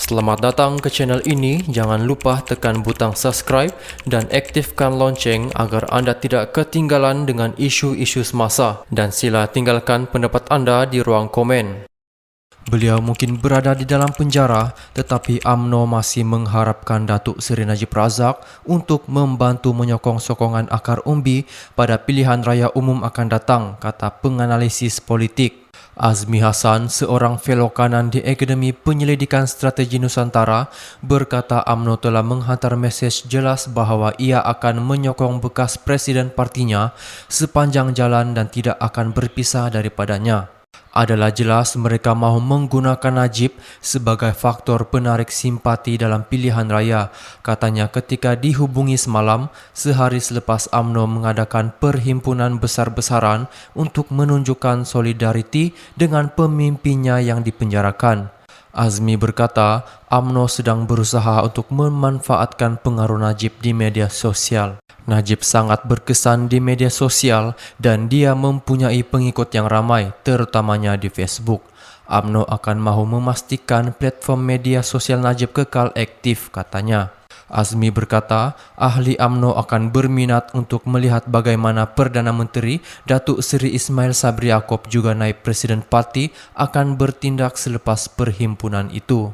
Selamat datang ke channel ini. Jangan lupa tekan butang subscribe dan aktifkan lonceng agar anda tidak ketinggalan dengan isu-isu semasa. Dan sila tinggalkan pendapat anda di ruang komen. Beliau mungkin berada di dalam penjara, tetapi UMNO masih mengharapkan Datuk Seri Najib Razak untuk membantu menyokong sokongan akar umbi pada pilihan raya umum akan datang, kata penganalisis politik. Azmi Hassan, seorang fellow kanan di Akademi Penyelidikan Strategi Nusantara, berkata UMNO telah menghantar mesej jelas bahawa ia akan menyokong bekas presiden partinya sepanjang jalan dan tidak akan berpisah daripadanya. Adalah jelas mereka mahu menggunakan Najib sebagai faktor penarik simpati dalam pilihan raya, katanya ketika dihubungi semalam sehari selepas UMNO mengadakan perhimpunan besar-besaran untuk menunjukkan solidariti dengan pemimpinnya yang dipenjarakan. Azmi berkata, UMNO sedang berusaha untuk memanfaatkan pengaruh Najib di media sosial. Najib sangat berkesan di media sosial dan dia mempunyai pengikut yang ramai, terutamanya di Facebook. UMNO akan mahu memastikan platform media sosial Najib kekal aktif, katanya. Azmi berkata, ahli UMNO akan berminat untuk melihat bagaimana Perdana Menteri Datuk Seri Ismail Sabri Yaakob juga naib Presiden Parti akan bertindak selepas perhimpunan itu.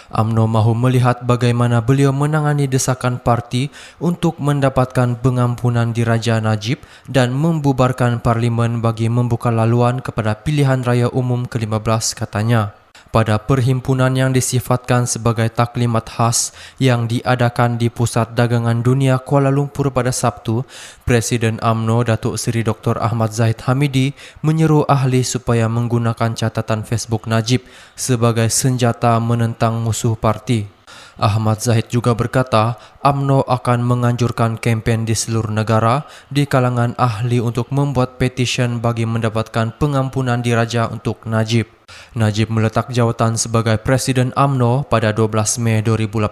UMNO mahu melihat bagaimana beliau menangani desakan parti untuk mendapatkan pengampunan di Raja Najib dan membubarkan parlimen bagi membuka laluan kepada pilihan raya umum ke-15, katanya. Pada perhimpunan yang disifatkan sebagai taklimat khas yang diadakan di Pusat Dagangan Dunia Kuala Lumpur pada Sabtu, Presiden UMNO Datuk Seri Dr. Ahmad Zahid Hamidi menyeru ahli supaya menggunakan catatan Facebook Najib sebagai senjata menentang musuh parti. Ahmad Zahid juga berkata, UMNO akan menganjurkan kempen di seluruh negara di kalangan ahli untuk membuat petisyen bagi mendapatkan pengampunan diraja untuk Najib. Najib meletak jawatan sebagai Presiden UMNO pada 12 Mei 2018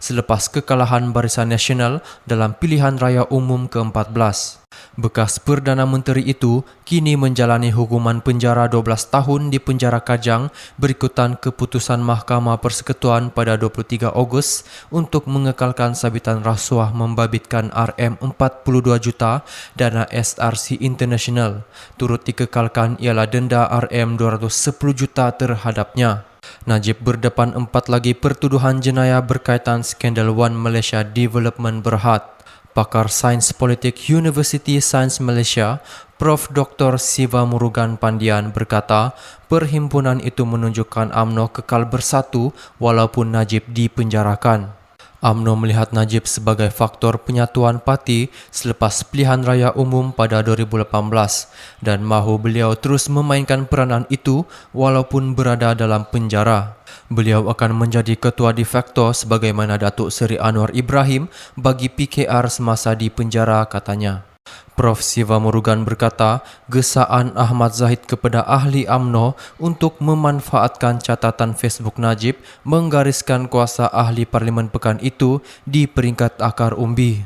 selepas kekalahan Barisan Nasional dalam pilihan raya umum ke-14. Bekas Perdana Menteri itu kini menjalani hukuman penjara 12 tahun di penjara Kajang berikutan keputusan Mahkamah Persekutuan pada 23 Ogos untuk mengekalkan sabitan rasuah membabitkan RM42 juta dana SRC International. Turut dikekalkan ialah denda RM210 juta terhadapnya. Najib berdepan 4 lagi pertuduhan jenayah berkaitan skandal One Malaysia Development Berhad. Pakar Sains Politik Universiti Sains Malaysia, Prof. Dr. Siva Murugan Pandian berkata, perhimpunan itu menunjukkan UMNO kekal bersatu walaupun Najib dipenjarakan. UMNO melihat Najib sebagai faktor penyatuan parti selepas pilihan raya umum pada 2018 dan mahu beliau terus memainkan peranan itu walaupun berada dalam penjara. Beliau akan menjadi ketua de facto sebagaimana Datuk Seri Anwar Ibrahim bagi PKR semasa di penjara, katanya. Prof. Siva Murugan berkata, gesaan Ahmad Zahid kepada ahli UMNO untuk memanfaatkan catatan Facebook Najib menggariskan kuasa ahli Parlimen Pekan itu di peringkat akar umbi.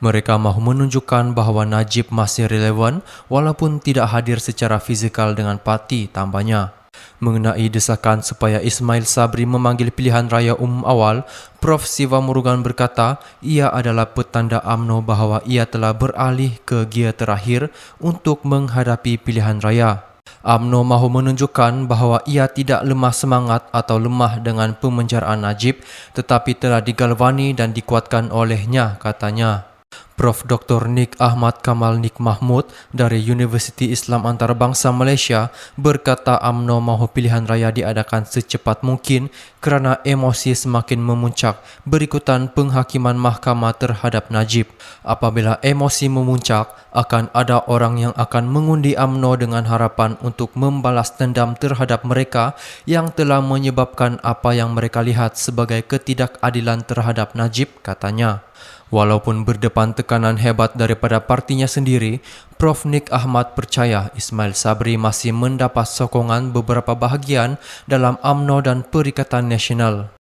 Mereka mahu menunjukkan bahawa Najib masih relevan walaupun tidak hadir secara fizikal dengan parti, tambahnya. Mengenai desakan supaya Ismail Sabri memanggil pilihan raya umum awal, Prof. Siva Murugan berkata ia adalah petanda UMNO bahawa ia telah beralih ke gear terakhir untuk menghadapi pilihan raya. UMNO mahu menunjukkan bahawa ia tidak lemah semangat atau lemah dengan pemenjaraan Najib tetapi telah digalvani dan dikuatkan olehnya, katanya. Prof. Dr. Nik Ahmad Kamal Nik Mahmud dari Universiti Islam Antarabangsa Malaysia berkata UMNO mahu pilihan raya diadakan secepat mungkin kerana emosi semakin memuncak berikutan penghakiman mahkamah terhadap Najib. Apabila emosi memuncak, akan ada orang yang akan mengundi UMNO dengan harapan untuk membalas dendam terhadap mereka yang telah menyebabkan apa yang mereka lihat sebagai ketidakadilan terhadap Najib, katanya. Walaupun berdepan tekanan hebat daripada partinya sendiri, Prof. Nik Ahmad percaya Ismail Sabri masih mendapat sokongan beberapa bahagian dalam UMNO dan Perikatan Nasional.